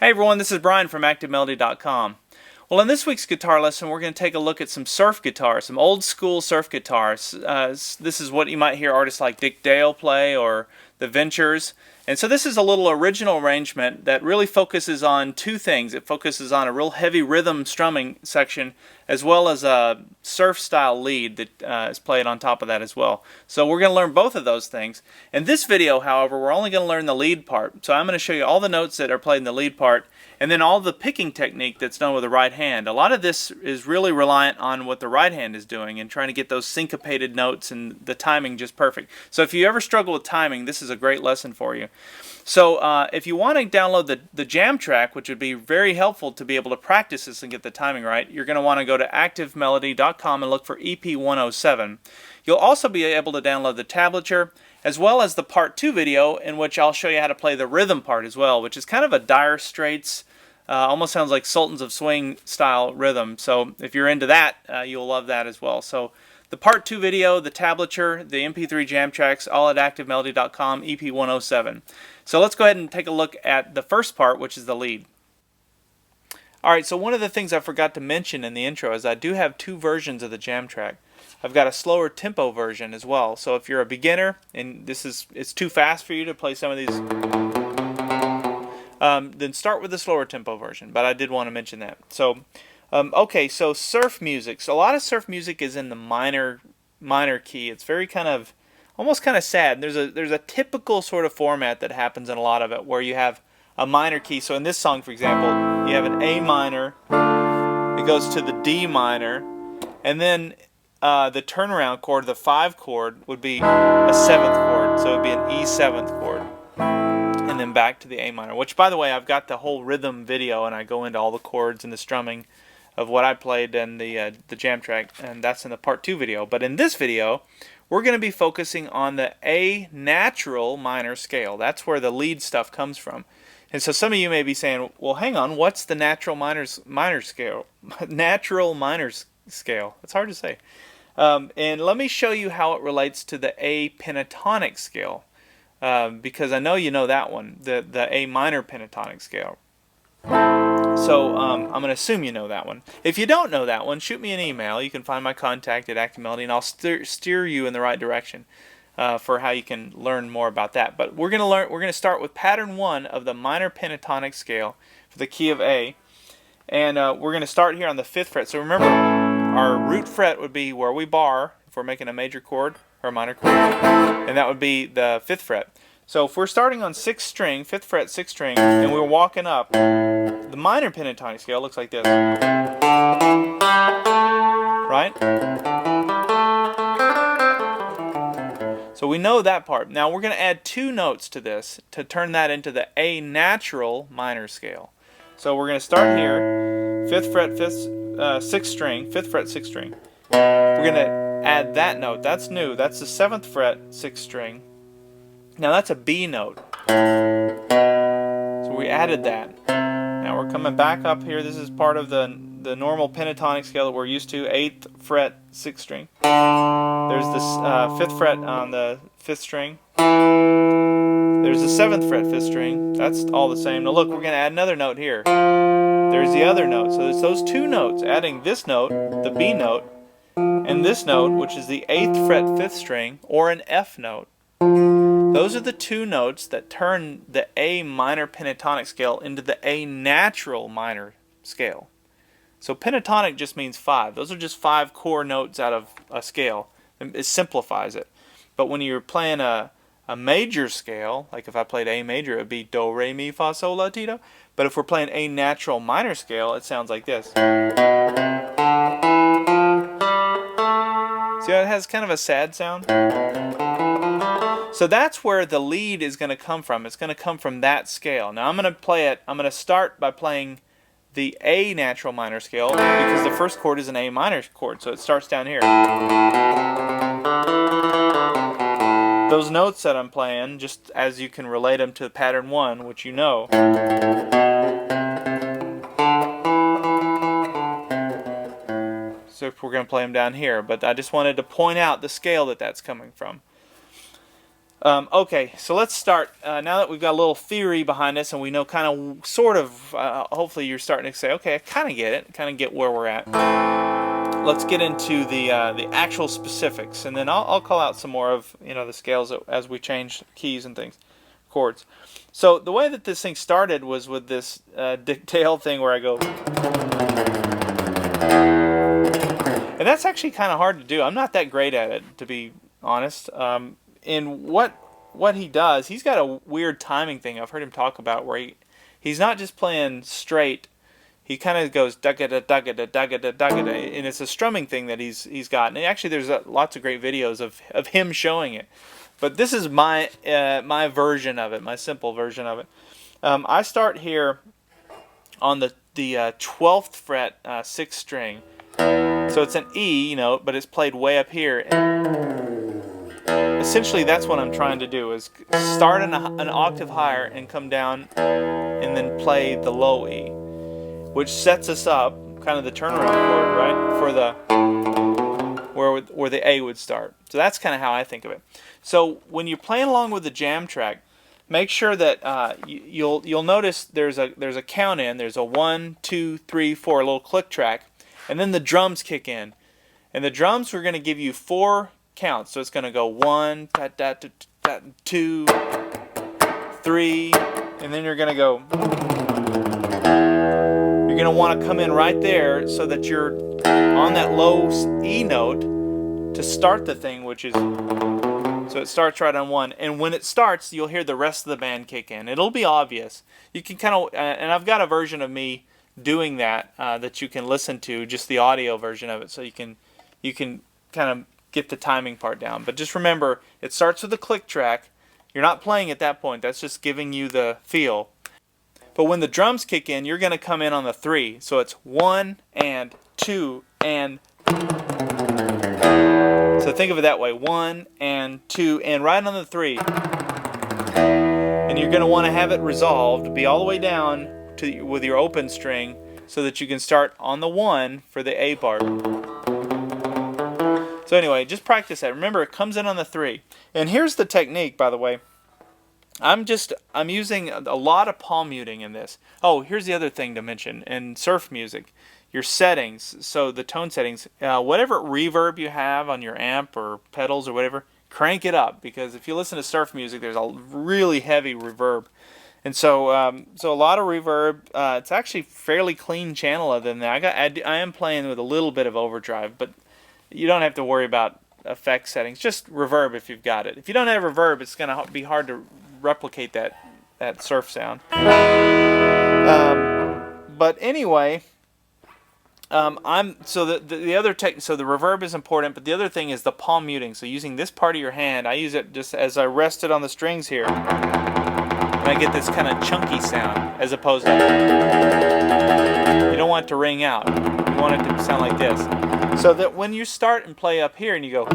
Hey everyone, this is Brian from ActiveMelody.com. Well, in this week's guitar lesson, we're going to take a look at some surf guitars, some old school surf guitars. This is what you might hear artists like Dick Dale play or the Ventures. And so this is a little original arrangement that really focuses on two things. It focuses on a real heavy rhythm strumming section as well as a surf style lead that is played on top of that as well. So we're going to learn both of those things. In this video, however, we're only going to learn the lead part. So I'm going to show you all the notes that are played in the lead part and then all the picking technique that's done with the right hand. A lot of this is really reliant on what the right hand is doing and trying to get those syncopated notes and the timing just perfect. So if you ever struggle with timing, this is a great lesson for you. So if you want to download the jam track, which would be very helpful to be able to practice this and get the timing right, you're going to want to go to ActiveMelody.com and look for EP107. You'll also be able to download the tablature as well as the part 2 video in which I'll show you how to play the rhythm part as well, which is kind of a Dire Straits, almost sounds like Sultans of Swing style rhythm. So if you're into that, you'll love that as well. So the part 2 video, the tablature, the MP3 jam tracks, all at ActiveMelody.com, EP107. So let's go ahead and take a look at the first part, which is the lead. Alright, so one of the things I forgot to mention in the intro is I do have two versions of the jam track. I've got a slower tempo version as well. So if you're a beginner and it's too fast for you to play some of these, then start with the slower tempo version. But I did want to mention that. So okay, so surf music. So a lot of surf music is in the minor key. It's very almost kind of sad. There's a typical sort of format that happens in a lot of it where you have a minor key. So in this song, for example, you have an A minor, it goes to the D minor, and then the turnaround chord, the 5 chord, would be a 7th chord. So it would be an E7th chord, and then back to the A minor. Which, by the way, I've got the whole rhythm video, and I go into all the chords and the strumming of what I played in the jam track, and that's in the part 2 video. But in this video, we're going to be focusing on the A natural minor scale. That's where the lead stuff comes from. And so some of you may be saying, well, hang on, what's the natural minor scale? Natural minor scale. It's hard to say. And let me show you how it relates to the A pentatonic scale, because I know you know that one, the A minor pentatonic scale. So I'm going to assume you know that one. If you don't know that one, shoot me an email. You can find my contact at ActiveMelody, and I'll steer you in the right direction for how you can learn more about that. But we're going to start with pattern 1 of the minor pentatonic scale for the key of A, and we're going to start here on the 5th fret. So remember, our root fret would be where we bar if we're making a major chord or a minor chord, and that would be the 5th fret. So if we're starting on 6th string, 5th fret, 6th string, and we're walking up, the minor pentatonic scale looks like this. Right? So we know that part. Now we're going to add 2 notes to this to turn that into the A natural minor scale. So we're going to start here, 5th fret, 6th string, 5th fret, 6th string. We're going to add that note. That's new. That's the 7th fret, 6th string. Now that's a B note. So we added that. Now we're coming back up here. This is part of the normal pentatonic scale that we're used to. 8th fret, 6th string. There's this 5th fret on the 5th string. There's the 7th fret, 5th string. That's all the same. Now look, we're going to add another note here. There's the other note. So it's those 2 notes, adding this note, the B note, and this note, which is the 8th fret, 5th string, or an F note. Those are the 2 notes that turn the A minor pentatonic scale into the A natural minor scale. So pentatonic just means 5. Those are just 5 core notes out of a scale. It simplifies it. But when you're playing a major scale, like if I played A major, it would be Do, Re, Mi, Fa, Sol, La, Ti, Do. But if we're playing A natural minor scale, it sounds like this. See how it has kind of a sad sound? So that's where the lead is going to come from. It's going to come from that scale. Now I'm going to play it. I'm going to start by playing the A natural minor scale because the first chord is an A minor chord. So it starts down here. Those notes that I'm playing, just as you can relate them to pattern 1, which you know. So we're going to play them down here. But I just wanted to point out the scale that that's coming from. Okay, so let's start. Now that we've got a little theory behind us and we know kind of, sort of, hopefully you're starting to say, okay, I kind of get it, kind of get where we're at. Let's get into the actual specifics, and then I'll call out some more of the scales as we change keys and things, chords. So the way that this thing started was with this dictale thing where I go, and that's actually kind of hard to do. I'm not that great at it, to be honest. And what he does, he's got a weird timing thing I've heard him talk about, where he's not just playing straight. He kind of goes da-ga-da, da-ga-da, da-ga-da, da-ga-da, and it's a strumming thing that he's got. And actually, there's lots of great videos of him showing it. But this is my version of it, my simple version of it. I start here on the 12th fret, 6th string. So it's an E note, but it's played way up here. Essentially, that's what I'm trying to do, is start an octave higher and come down and then play the low E, which sets us up, kind of the turnaround chord, right, for the where the A would start. So that's kind of how I think of it. So when you're playing along with the jam track, make sure that you'll notice there's a count in. There's a 1, 2, 3, 4, a little click track, and then the drums kick in. And the drums are going to give you 4 counts. So it's going to go 1, 2, 3, and then you're going to go. You're going to want to come in right there so that you're on that low E note to start the thing, which is, so it starts right on 1. And when it starts, you'll hear the rest of the band kick in. It'll be obvious. You can kind of, and I've got a version of me doing that that you can listen to, just the audio version of it, so you can kind of get the timing part down. But just remember, it starts with a click track. You're not playing at that point. That's just giving you the feel. But when the drums kick in, you're going to come in on the 3. So it's 1 and 2 and. So think of it that way: 1 and 2 and right on the 3. And you're going to want to have it resolved, be all the way down to with your open string, so that you can start on the 1 for the A part. So anyway, just practice that. Remember, it comes in on the 3. And here's the technique, by the way. I'm using a lot of palm muting in this. Oh, here's the other thing to mention. In surf music, your settings, so the tone settings, whatever reverb you have on your amp or pedals or whatever, crank it up, because if you listen to surf music, there's a really heavy reverb. And so a lot of reverb. It's actually fairly clean channel other than that. I am playing with a little bit of overdrive, but you don't have to worry about effect settings. Just reverb if you've got it. If you don't have reverb, it's going to be hard to replicate that surf sound. But anyway, so the other so the reverb is important, but the other thing is the palm muting. So using this part of your hand, I use it just as I rest it on the strings here, and I get this kind of chunky sound, as opposed to, you don't want it to ring out. You want it to sound like this. So that when you start and play up here and you go,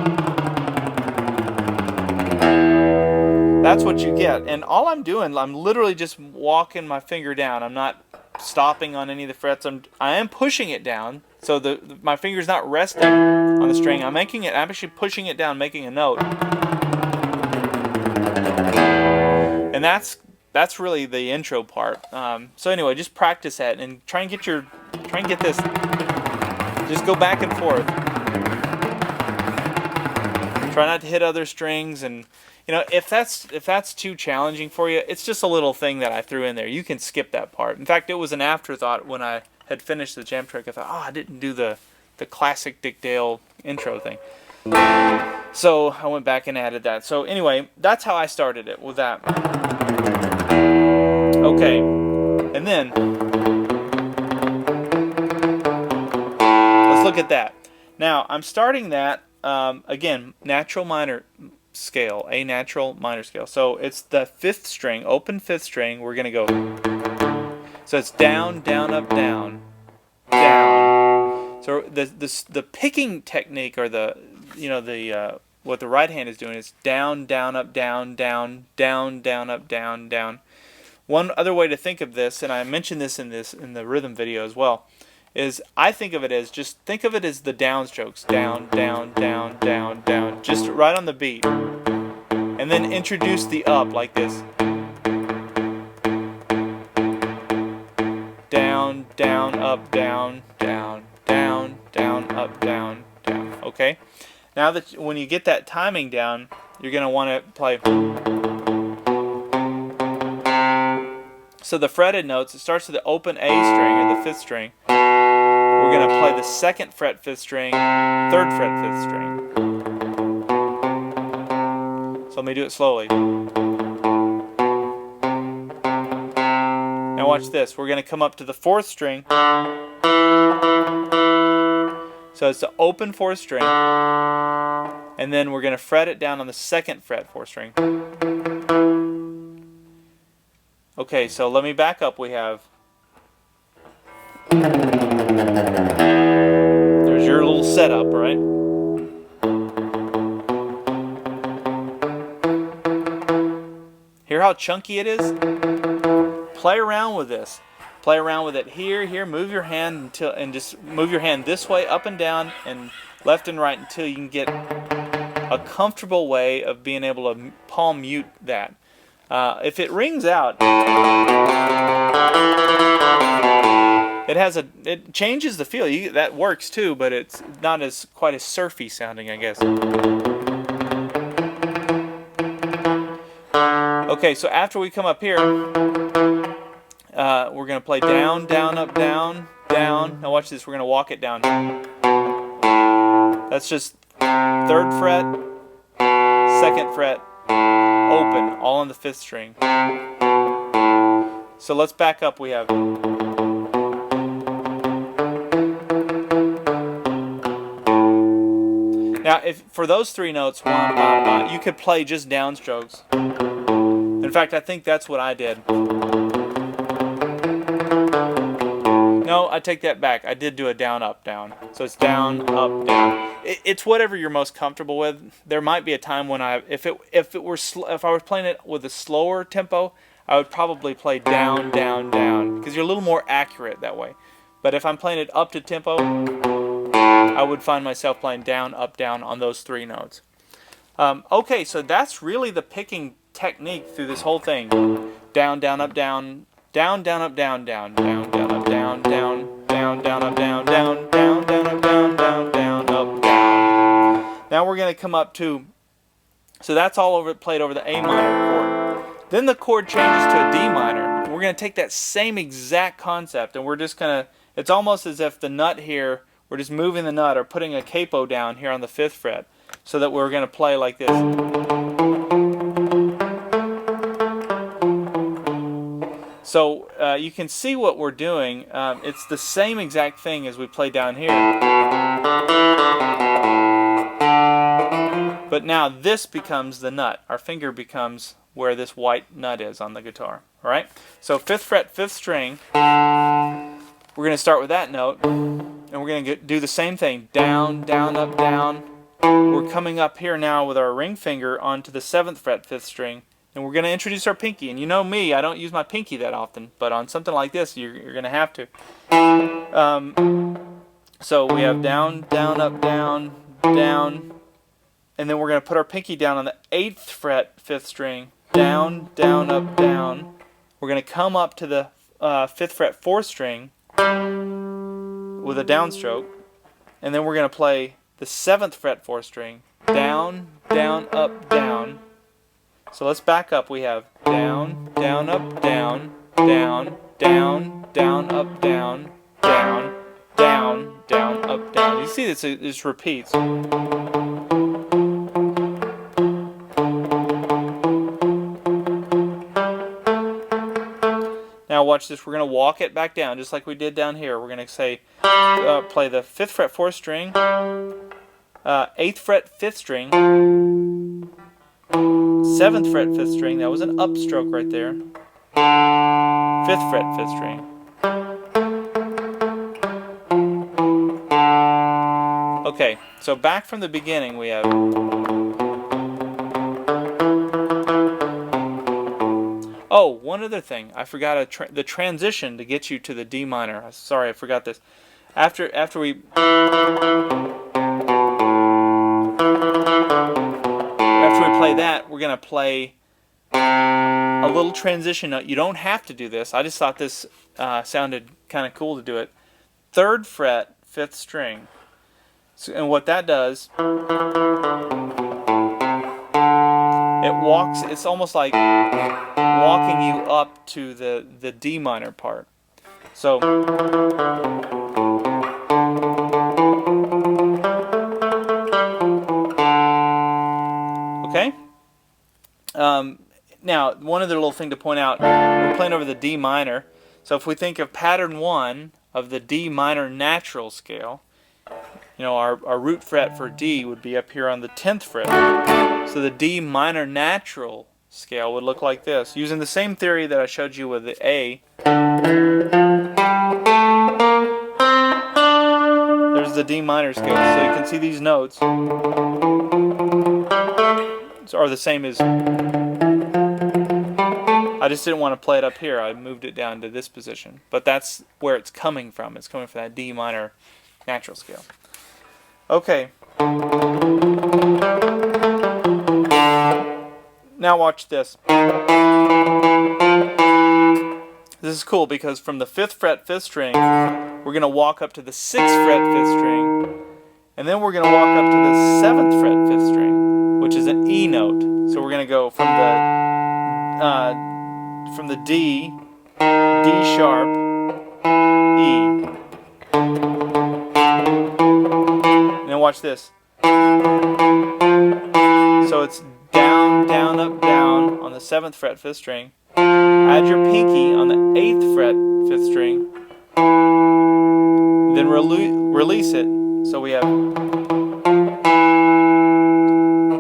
that's what you get. And all I'm doing, I'm literally just walking my finger down. I'm not stopping on any of the frets. I am pushing it down, so my finger's not resting on the string. I'm actually pushing it down, making a note. And that's really the intro part. So anyway, just practice that and try and get this. Just go back and forth. Try not to hit other strings, and if that's too challenging for you, it's just a little thing that I threw in there. You can skip that part. In fact, it was an afterthought when I had finished the jam track. I thought, I didn't do the classic Dick Dale intro thing. So I went back and added that. So anyway, that's how I started it, with that. Okay, and then let's look at that. Now I'm starting that again, natural minor scale, A natural minor scale. So it's the 5th string, open 5th string. We're gonna go. So it's down, down, up, down, down. So the picking technique, or what the right hand is doing, is down, down, up, down, down, down, down, up, down, down. One other way to think of this, and I mentioned this in the rhythm video as well, is I think of it as the downstrokes, down, down, down, down, down, just right on the beat. And and then introduce the up like this. Down, down, up, down, down, down, down, up, down, down. Okay? Now that when you get that timing down, you're going to want to play. So the fretted notes, it starts with the open A string or the 5th string. We're going to play the 2nd fret 5th string, 3rd fret 5th string. So let me do it slowly. Now watch this. We're going to come up to the 4th string. So it's the open 4th string. And then we're going to fret it down on the 2nd fret 4th string. Okay, so let me back up. We have... There's your little setup, right? Hear how chunky it is? Play around with this. Play around with it here. Move your hand and just move your hand this way, up and down, and left and right until you can get a comfortable way of being able to palm mute that. If it rings out, it changes the feel. That works too, but it's not quite as surfy sounding, I guess. Okay, so after we come up here, we're going to play down, down, up, down, down. Now watch this. We're going to walk it down. That's just 3rd fret, 2nd fret, open, all on the 5th string. So let's back up. We have... Now, for those 3 notes, you could play just downstrokes. In fact, I think that's what I did. No, I take that back. I did do a down, up, down. So it's down, up, down. It's whatever you're most comfortable with. There might be a time when if I was playing it with a slower tempo, I would probably play down, down, down, because you're a little more accurate that way. But if I'm playing it up to tempo, I would find myself playing down, up, down on those 3 notes. Okay, so that's really the picking technique through this whole thing. Down, down, up, down, down, down, up, down, down, down, down, up, down, down, down, down, up, down, down, down, down, up, down, down, down, up, down. Now we're going to come up to, so that's all played over the A minor chord. Then the chord changes to a D minor. We're going to take that same exact concept, and we're just going to, it's almost as if the nut here, we're just moving the nut or putting a capo down here on the 5th fret, so that we're going to play like this. So you can see what we're doing. It's the same exact thing as we play down here. But now this becomes the nut. Our finger becomes where this white nut is on the guitar. All right? So 5th fret, 5th string. We're going to start with that note. And we're going to do the same thing. Down, down, up, down. We're coming up here now with our ring finger onto the 7th fret, 5th string. And we're going to introduce our pinky. And you know me, I don't use my pinky that often. But on something like this, you're going to have to. So we have down, down, up, down, down. And then we're going to put our pinky down on the 8th fret, 5th string. Down, down, up, down. We're going to come up to the 5th fret, 4th string with a downstroke. And then we're going to play the 7th fret, 4th string. Down, down, up, down. So let's back up. We have down, down, up, down, down, down, down, up, down, down, down, down, up, down. You see this repeats. Now watch this. We're going to walk it back down just like we did down here. We're going to say, play the 5th fret 4th string, 8th fret 5th string, 7th fret 5th string. That was an upstroke right there. 5th fret 5th string. Okay, so back from the beginning we have. Oh, one other thing. I forgot the transition to get you to the D minor. Sorry, I forgot this. After we play that, we're going to play a little transition note. You don't have to do this. I just thought this sounded kind of cool to do it. 3rd fret, 5th string. So, and what that does, it walks, it's almost like walking you up to the D minor part. So, okay? Now, one other little thing to point out, we're playing over the D minor. So if we think of pattern 1 of the D minor natural scale, you know, our root fret for D would be up here on the 10th fret. So the D minor natural scale would look like this. Using the same theory that I showed you with the A, there's the D minor scale. So you can see these notes are the same as... I just didn't want to play it up here. I moved it down to this position. But that's where it's coming from. It's coming from that D minor natural scale. Okay. Now watch this. This is cool because from the 5th fret, 5th string, we're going to walk up to the 6th fret, 5th string, and then we're going to walk up to the 7th fret, 5th string, which is an E note. So we're going to go from the D, D sharp, E. And then watch this. So it's down, down, up, down on the 7th fret, 5th string. Add your pinky on the 8th fret, 5th string. Then release it. So we have...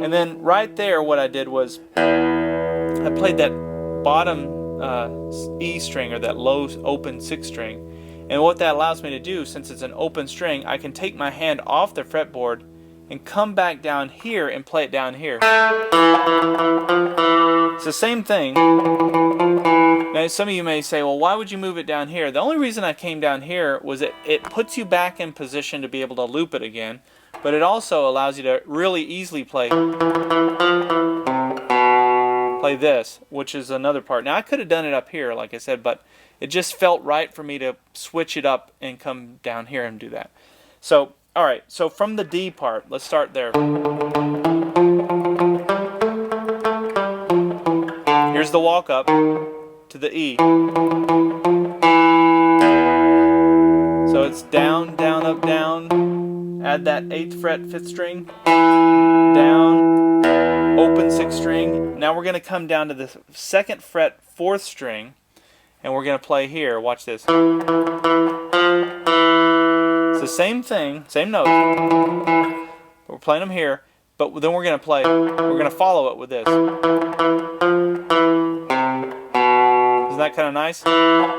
And then right there what I did was I played that bottom E string, or that low open 6th string. And what that allows me to do, since it's an open string, I can take my hand off the fretboard and come back down here and play it down here. It's the same thing. Now some of you may say, well, why would you move it down here? The only reason I came down here was that it puts you back in position to be able to loop it again, but it also allows you to really easily play this, which is another part. Now I could have done it up here, like I said, but it just felt right for me to switch it up and come down here and do that. So, alright, so from the D part, let's start there. Here's the walk up to the E. So it's down, down, up, down. Add that 8th fret, 5th string. Down, open 6th string. Now we're going to come down to the 2nd fret, 4th string. And we're going to play here. Watch this. It's the same thing, same note. But we're playing them here. But then we're going to play, we're going to follow it with this. Isn't that kind of nice?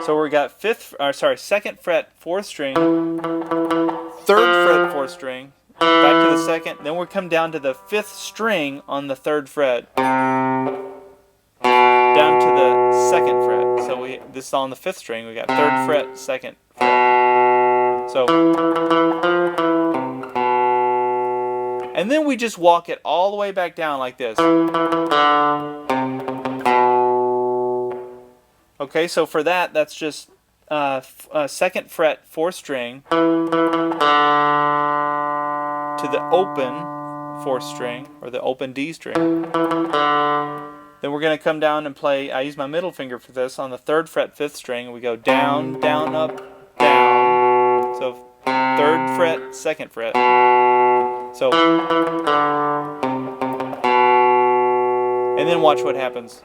So we got 2nd fret, 4th string, 3rd fret, 4th string, back to the 2nd, then we'll come down to the 5th string on the 3rd fret, down to the 2nd fret. So this is on the 5th string, we got 3rd fret, 2nd fret. So, and then we just walk it all the way back down like this. Okay, so for that, that's just 2nd fret, 4th string to the open 4th string, or the open D string. Then we're going to come down and play, I use my middle finger for this, on the 3rd fret, 5th string. We go down, down, up, down. So 3rd fret, 2nd fret. So, and then watch what happens.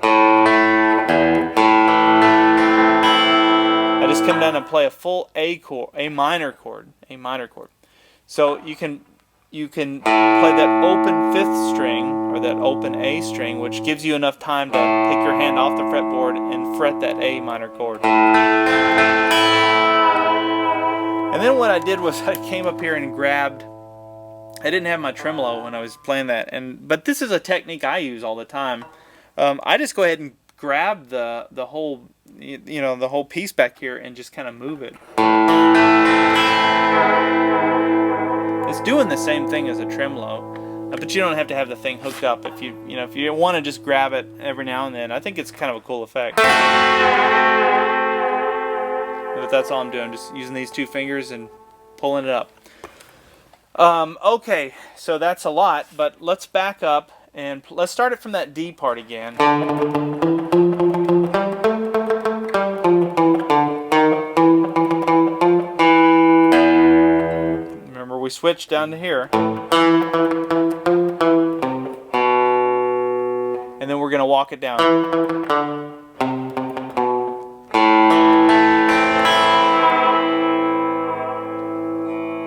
I just come down and play a full A chord, A minor chord. So you can play that open 5th string, or that open A string, which gives you enough time to take your hand off the fretboard and fret that A minor chord. And then what I did was I came up here and grabbed, I didn't have my tremolo when I was playing that, but this is a technique I use all the time. I just go ahead and grab the whole, the whole piece back here and just kind of move it. It's doing the same thing as a tremolo, but But you don't have to have the thing hooked up if you if you want to just grab it every now and then. I think it's kind of a cool effect. But that's all I'm doing, just using these two fingers and pulling it up. Okay, so that's a lot, but let's back up and let's start it from that D part again. Remember, we switched down to here. And then we're going to walk it down.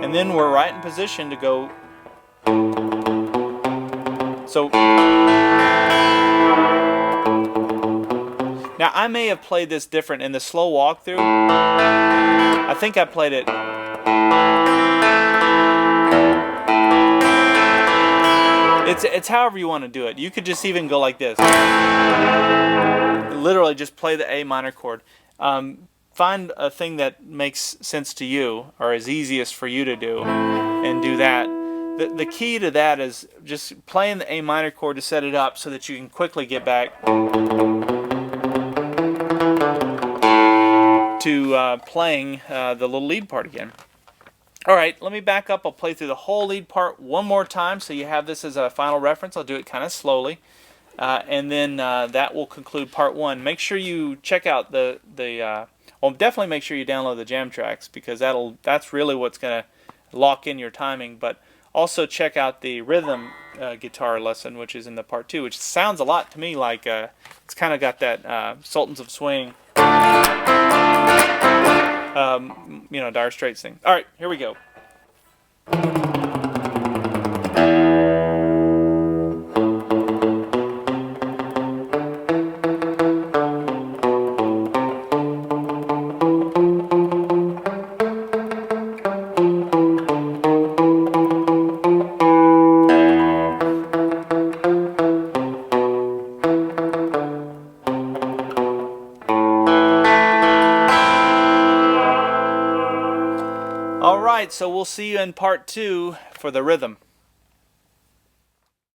And then we're right in position to go. So now I may have played this different in the slow walkthrough. I think I played it. It's however you want to do it. You could just even go like this. Literally just play the A minor chord. Find a thing that makes sense to you or is easiest for you to do and do that. The key to that is just playing the A minor chord to set it up so that you can quickly get back to playing the little lead part again. Alright, let me back up. I'll play through the whole lead part one more time so you have this as a final reference. I'll do it kind of slowly. And then that will conclude part one. Make sure you check out well, definitely make sure you download the jam tracks because that's really what's going to lock in your timing. But also check out the rhythm guitar lesson, which is in the part two, which sounds a lot to me like it's kind of got that Sultans of Swing. Dire Straits thing. All right, here we go. Alright, so we'll see you in part two for the rhythm.